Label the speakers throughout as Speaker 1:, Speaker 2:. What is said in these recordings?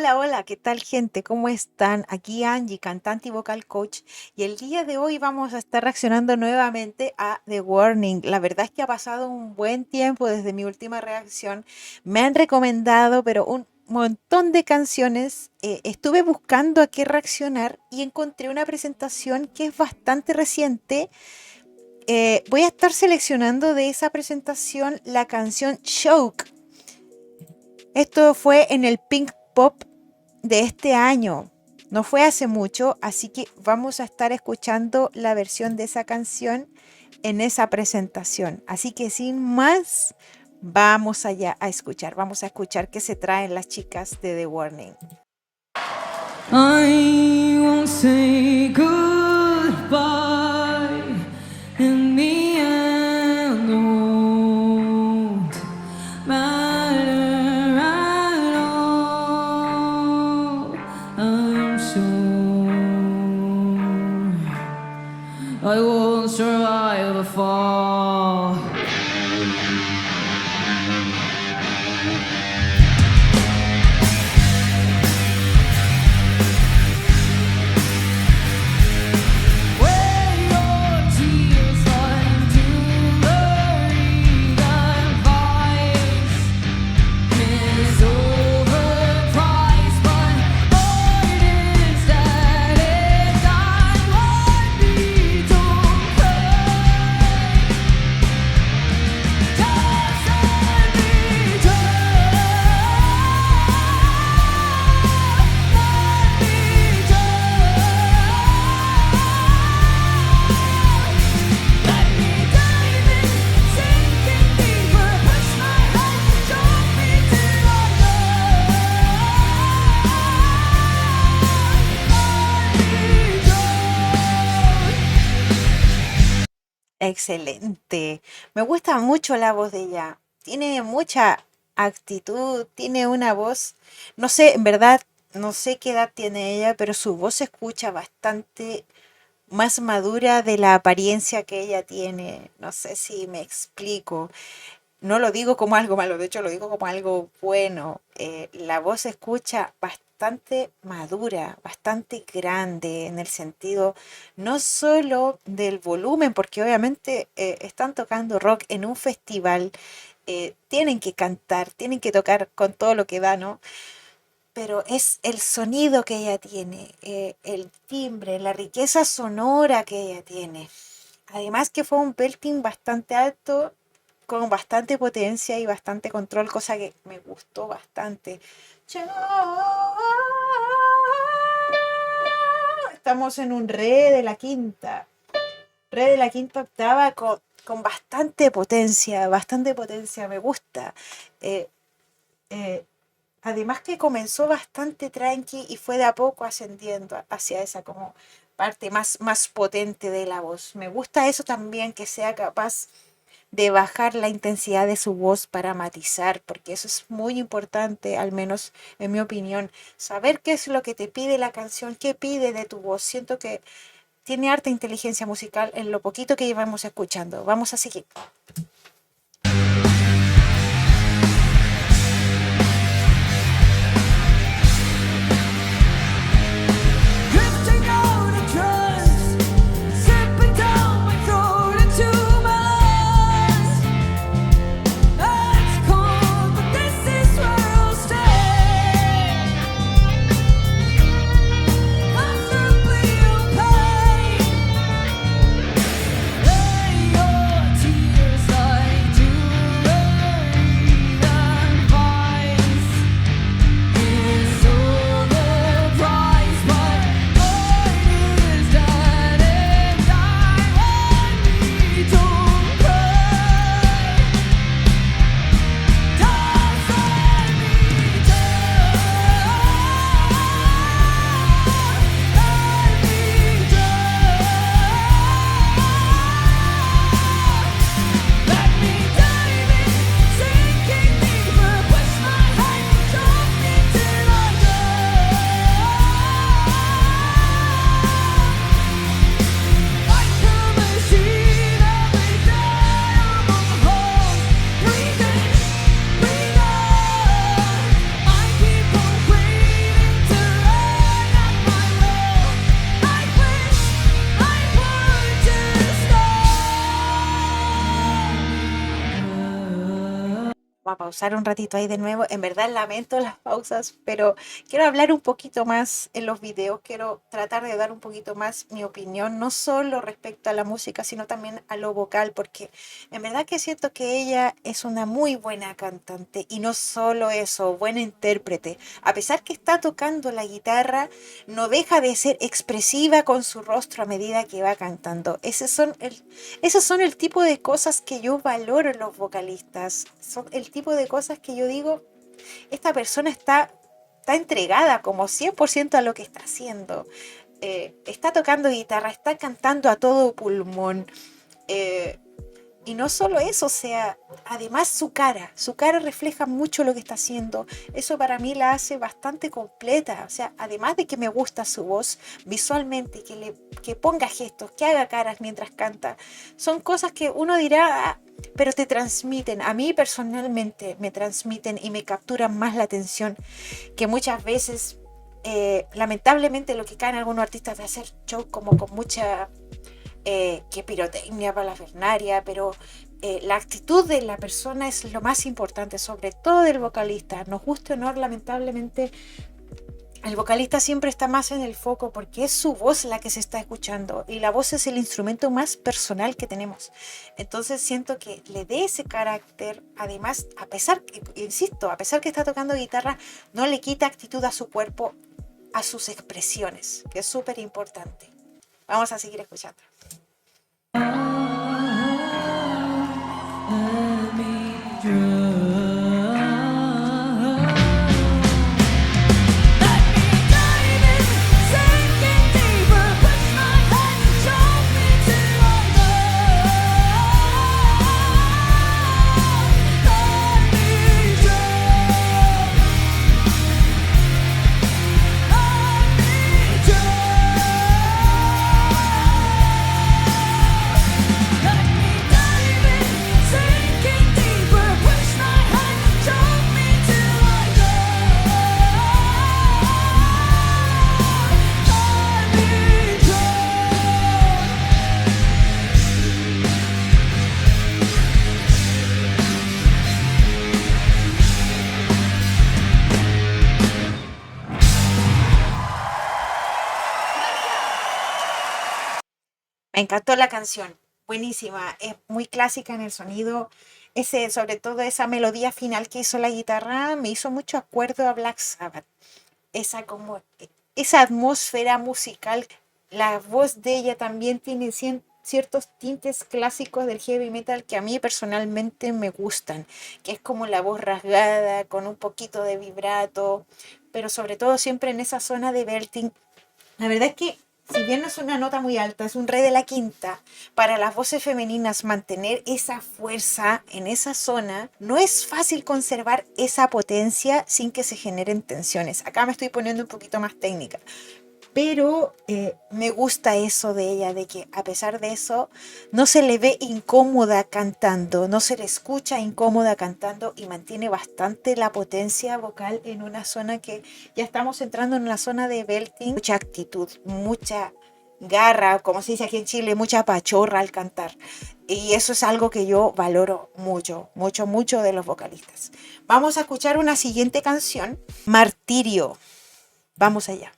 Speaker 1: Hola, hola, ¿qué tal gente? ¿Cómo están? Aquí Angie, cantante y vocal coach, y el día de hoy vamos a estar reaccionando nuevamente a The Warning. La verdad es que ha pasado un buen tiempo desde mi última reacción. Me han recomendado, pero un montón de canciones. Estuve buscando a qué reaccionar y encontré una presentación que es bastante reciente. Voy a estar seleccionando de esa presentación la canción Choke. Esto fue en el Pink Pop de este año. No fue hace mucho, así que vamos a estar escuchando la versión de esa canción en esa presentación. Así que sin más, vamos allá a escuchar. Vamos a escuchar qué se traen las chicas de The Warning.
Speaker 2: I won't say goodbye. In the end, it won't matter at all. I'm sure I won't survive the fall.
Speaker 1: Excelente. Me gusta mucho la voz de ella. Tiene mucha actitud, tiene una voz, no sé, en verdad, no sé qué edad tiene ella, pero su voz se escucha bastante más madura de la apariencia que ella tiene. No sé si me explico. No lo digo como algo malo, de hecho lo digo como algo bueno. La voz se escucha bastante madura, bastante grande en el sentido no solo del volumen, porque obviamente están tocando rock en un festival, tienen que cantar, tienen que tocar con todo lo que da, ¿no? Pero es el sonido que ella tiene, el timbre, la riqueza sonora que ella tiene. Además que fue un belting bastante alto, con bastante potencia y bastante control, cosa que me gustó bastante. Estamos en un re de la quinta octava con bastante potencia, me gusta. Eh, eh, Además que comenzó bastante tranqui y fue de a poco ascendiendo hacia esa como parte más potente de la voz. Me gusta eso también, que sea capaz de bajar la intensidad de su voz para matizar, porque eso es muy importante, al menos en mi opinión. Saber qué es lo que te pide la canción, qué pide de tu voz. Siento que tiene harta inteligencia musical en lo poquito que llevamos escuchando. Vamos a seguir.
Speaker 2: Drifting out of trance, sipping down my throat into my lungs. It's cold, but this is where I'll stay. I'm simply okay. Lay your tears
Speaker 1: vamos a pausar un ratito ahí de nuevo. En verdad lamento las pausas, pero quiero hablar un poquito más en los videos. Quiero tratar de dar un poquito más mi opinión, no solo respecto a la música, sino también a lo vocal, porque en verdad que siento que ella es una muy buena cantante y no solo eso, buena intérprete. A pesar que está tocando la guitarra, no deja de ser expresiva con su rostro a medida que va cantando. Esos son el tipo de cosas que yo valoro en los vocalistas. Son el tipo de cosas que yo digo, esta persona está entregada como 100% a lo que está haciendo. Está tocando guitarra, está cantando a todo pulmón. eh, y no solo eso, o sea, además su cara refleja mucho lo que está haciendo. Eso para mí la hace bastante completa. O sea, además de que me gusta su voz visualmente, que ponga gestos, que haga caras mientras canta, son cosas que uno dirá, "Ah, pero te transmiten". A mí personalmente me transmiten y me capturan más la atención que muchas veces, lamentablemente, lo que caen algunos artistas de hacer show como con mucha que pirotecnia para la fernaria, pero la actitud de la persona es lo más importante, sobre todo del vocalista. Nos guste o no, lamentablemente, el vocalista siempre está más en el foco porque es su voz la que se está escuchando y la voz es el instrumento más personal que tenemos. Entonces siento que le dé ese carácter, además, a pesar, insisto, a pesar que está tocando guitarra, no le quita actitud a su cuerpo, a sus expresiones, que es súper importante. Vamos a seguir escuchando. Me encantó la canción, buenísima, es muy clásica en el sonido, sobre todo esa melodía final que hizo la guitarra me hizo mucho acuerdo a Black Sabbath, esa atmósfera musical, la voz de ella también tiene ciertos tintes clásicos del heavy metal que a mí personalmente me gustan, que es como la voz rasgada, con un poquito de vibrato, pero sobre todo siempre en esa zona de belting. La verdad es que, si bien no es una nota muy alta, es un re de la quinta, para las voces femeninas mantener esa fuerza en esa zona, no es fácil conservar esa potencia sin que se generen tensiones. Acá me estoy poniendo un poquito más técnica, pero me gusta eso de ella, de que a pesar de eso no se le ve incómoda cantando, no se le escucha incómoda cantando y mantiene bastante la potencia vocal en una zona que ya estamos entrando en una zona de belting, mucha actitud, mucha garra, como se dice aquí en Chile, mucha pachorra al cantar. Y eso es algo que yo valoro mucho, mucho, mucho de los vocalistas. Vamos a escuchar una siguiente canción, Martirio. Vamos allá.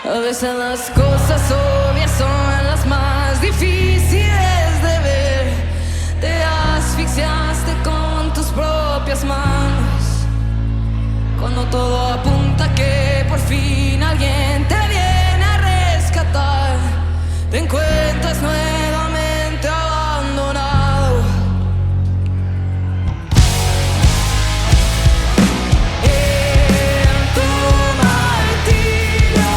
Speaker 2: A veces las cosas obvias son las más difíciles de ver. Te asfixiaste con tus propias manos. Cuando todo apunta que por fin alguien te viene a rescatar, te encuentras nuevamente abandonado. En tu martirio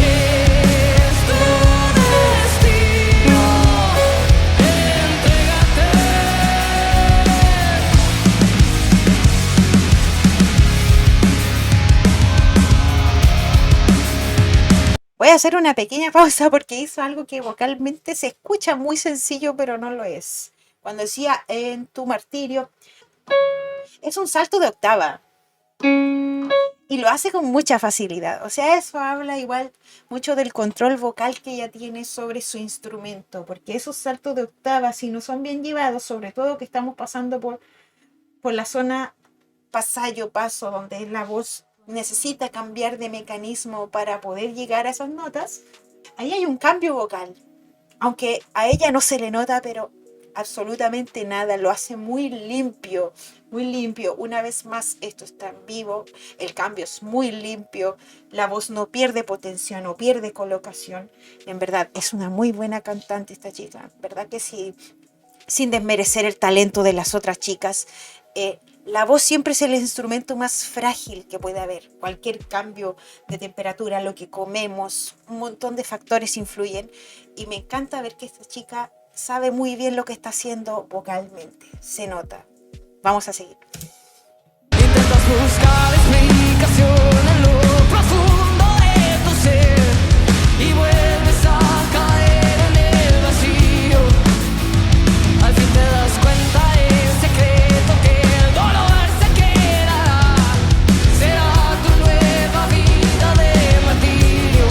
Speaker 2: es tu destino, entrégate.
Speaker 1: Voy a hacer una pequeña pausa porque hizo algo que vocalmente se escucha muy sencillo, pero no lo es. Cuando decía en tu martirio, es un salto de octava. y lo hace con mucha facilidad. O sea, eso habla igual mucho del control vocal que ella tiene sobre su instrumento, porque esos saltos de octavas, si no son bien llevados, sobre todo que estamos pasando por la zona pasallo paso, donde la voz necesita cambiar de mecanismo para poder llegar a esas notas, ahí hay un cambio vocal. Aunque a ella no se le nota, pero absolutamente nada, lo hace muy limpio, muy limpio. Una vez más, esto está en vivo, el cambio es muy limpio, la voz no pierde potencia, no pierde colocación. En verdad, es una muy buena cantante esta chica, ¿verdad que sí? Sin desmerecer el talento de las otras chicas. La voz siempre es el instrumento más frágil que puede haber. Cualquier cambio de temperatura, lo que comemos, un montón de factores influyen. Y me encanta ver que esta chica sabe muy bien lo que está haciendo vocalmente. Se nota. Vamos a seguir.
Speaker 2: Intentas buscar explicación en lo profundo de tu ser y vuelves a caer en el vacío. Al fin te das cuenta en secreto que el dolor se quedará. Será tu nueva vida de martirio.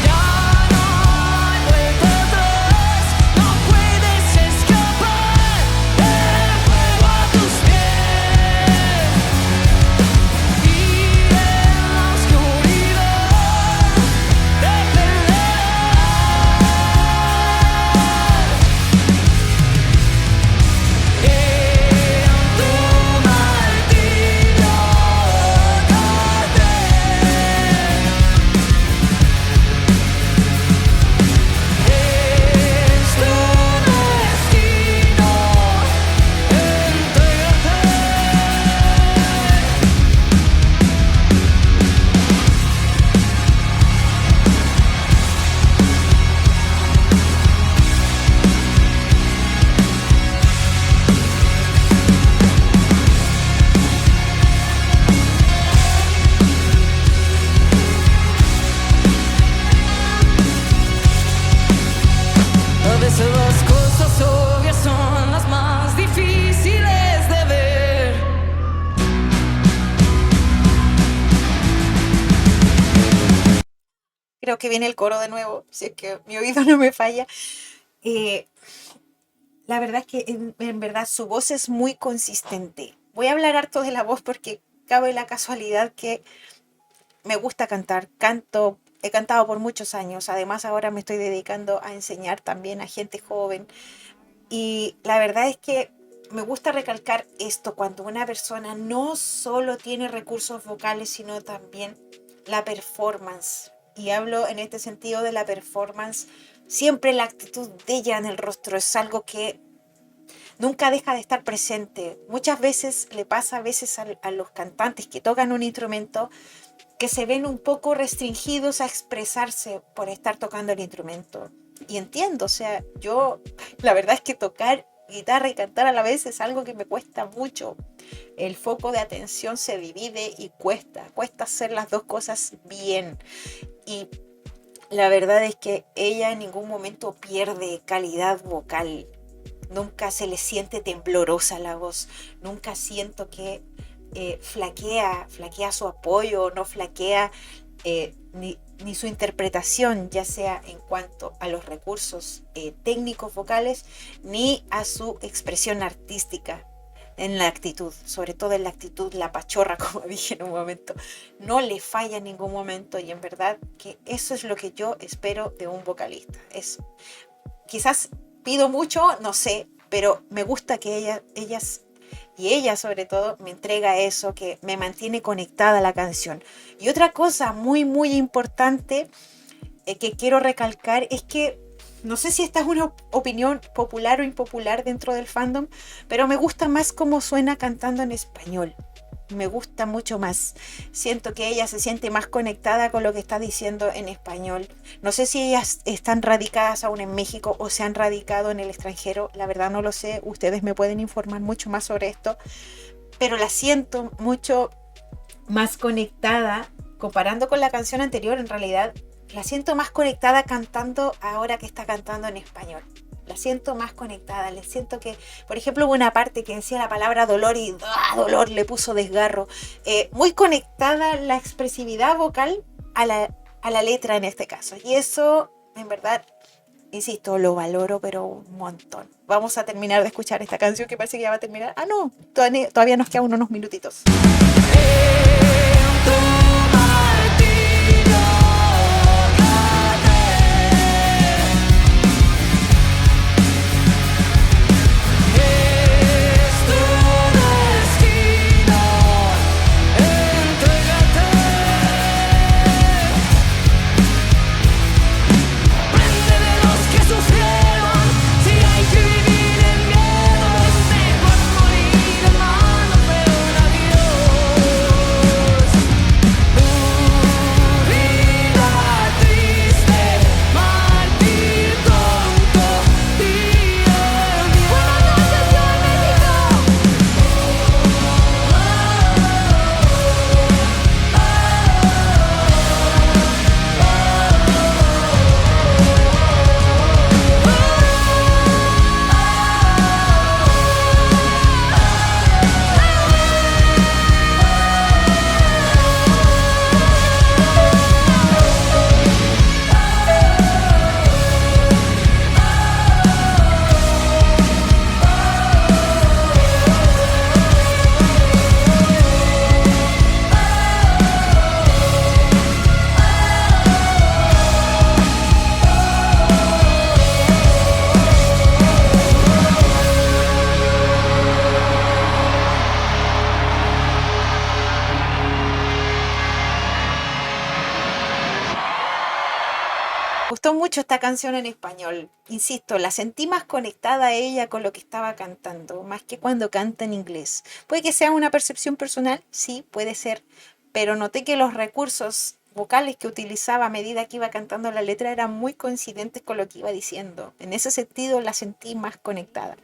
Speaker 2: Ya no hay vuelta atrás, no puedes escapar del fuego a tus pies. Y en la oscuridad te perderás. En tu martirio arder. Es tu destino entregarte. A veces las cosas obvias son las más difíciles de ver.
Speaker 1: Creo que viene el coro de nuevo, si es que mi oído no me falla. Eh, la verdad es que en verdad su voz es muy consistente. Voy a hablar harto de la voz porque cabe la casualidad que me gusta cantar, canto, he cantado por muchos años, además ahora me estoy dedicando a enseñar también a gente joven y la verdad es que me gusta recalcar esto cuando una persona no solo tiene recursos vocales, sino también la performance. Y hablo en este sentido de la performance, siempre la actitud de ella en el rostro es algo que nunca deja de estar presente. Muchas veces le pasa a veces a los cantantes que tocan un instrumento que se ven un poco restringidos a expresarse por estar tocando el instrumento. Y entiendo, o sea, yo la verdad es que tocar guitarra y cantar a la vez es algo que me cuesta mucho. El foco de atención se divide y cuesta hacer las dos cosas bien. Y la verdad es que ella en ningún momento pierde calidad vocal. Nunca se le siente temblorosa la voz. Nunca siento que flaquea su apoyo, no flaquea ni su interpretación, ya sea en cuanto a los recursos técnicos vocales, ni a su expresión artística en la actitud, sobre todo en la actitud, la pachorra, como dije en un momento, no le falla en ningún momento y en verdad que eso es lo que yo espero de un vocalista. Es, quizás pido mucho, no sé, pero me gusta que ellas y ella sobre todo me entrega eso, que me mantiene conectada a la canción. Y otra cosa muy muy importante que quiero recalcar es que no sé si esta es una opinión popular o impopular dentro del fandom, pero me gusta más cómo suena cantando en español. Me gusta mucho más. Siento que ella se siente más conectada con lo que está diciendo en español. No sé si ellas están radicadas aún en México o se han radicado en el extranjero. La verdad no lo sé. Ustedes me pueden informar mucho más sobre esto. Pero la siento mucho más conectada. Comparando con la canción anterior, en realidad, la siento más conectada cantando ahora que está cantando en español. La siento más conectada. Le siento que, por ejemplo, hubo una parte que decía la palabra dolor y dolor le puso desgarro. Muy conectada la expresividad vocal a la letra en este caso. Y eso, en verdad, insisto, lo valoro, pero un montón. Vamos a terminar de escuchar esta canción que parece que ya va a terminar. Ah, no, todavía nos quedan unos minutitos. Gustó mucho esta canción en español. Insisto, la sentí más conectada a ella con lo que estaba cantando, más que cuando canta en inglés. Puede que sea una percepción personal, sí, puede ser, pero noté que los recursos vocales que utilizaba a medida que iba cantando la letra eran muy coincidentes con lo que iba diciendo. En ese sentido la sentí más conectada.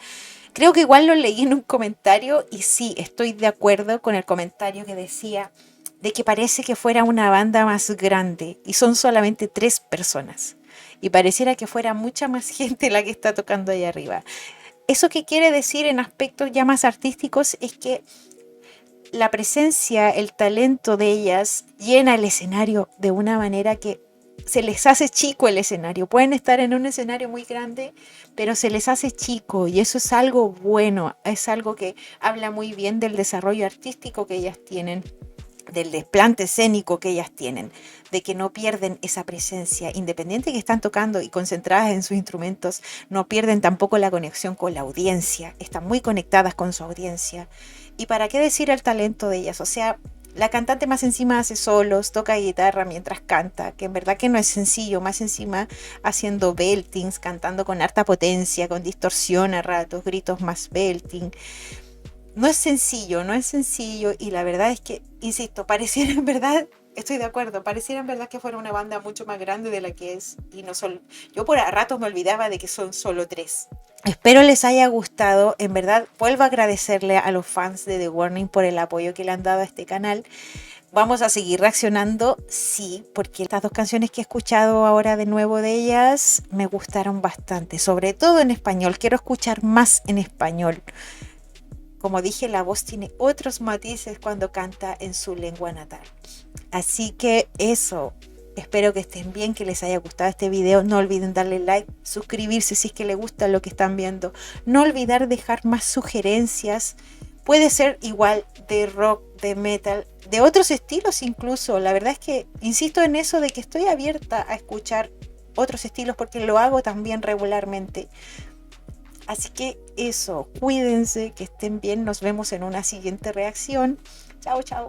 Speaker 1: Creo que igual lo leí en un comentario y sí, estoy de acuerdo con el comentario que decía de que parece que fuera una banda más grande y son solamente 3 personas. Y pareciera que fuera mucha más gente la que está tocando ahí arriba. Eso que quiere decir en aspectos ya más artísticos es que la presencia, el talento de ellas llena el escenario de una manera que se les hace chico el escenario. Pueden estar en un escenario muy grande, pero se les hace chico y eso es algo bueno, es algo que habla muy bien del desarrollo artístico que ellas tienen, del desplante escénico que ellas tienen, de que no pierden esa presencia, independiente que están tocando y concentradas en sus instrumentos, no pierden tampoco la conexión con la audiencia, están muy conectadas con su audiencia. Y para qué decir el talento de ellas, o sea, la cantante más encima hace solos, toca guitarra mientras canta, que en verdad que no es sencillo, más encima haciendo beltings, cantando con harta potencia, con distorsión a ratos, gritos más belting. No es sencillo, no es sencillo y la verdad es que, insisto, pareciera en verdad, estoy de acuerdo, pareciera en verdad que fuera una banda mucho más grande de la que es y no solo, yo por a ratos me olvidaba de que son solo 3. Espero les haya gustado, en verdad vuelvo a agradecerle a los fans de The Warning por el apoyo que le han dado a este canal. Vamos a seguir reaccionando, sí, porque estas 2 canciones que he escuchado ahora de nuevo de ellas me gustaron bastante, sobre todo en español, quiero escuchar más en español. Como dije, la voz tiene otros matices cuando canta en su lengua natal. Así que eso, espero que estén bien, que les haya gustado este video. No olviden darle like, suscribirse si es que les gusta lo que están viendo. No olvidar dejar más sugerencias. Puede ser igual de rock, de metal, de otros estilos incluso. La verdad es que insisto en eso de que estoy abierta a escuchar otros estilos porque lo hago también regularmente. Así que eso, cuídense, que estén bien, nos vemos en una siguiente reacción. Chao, chao.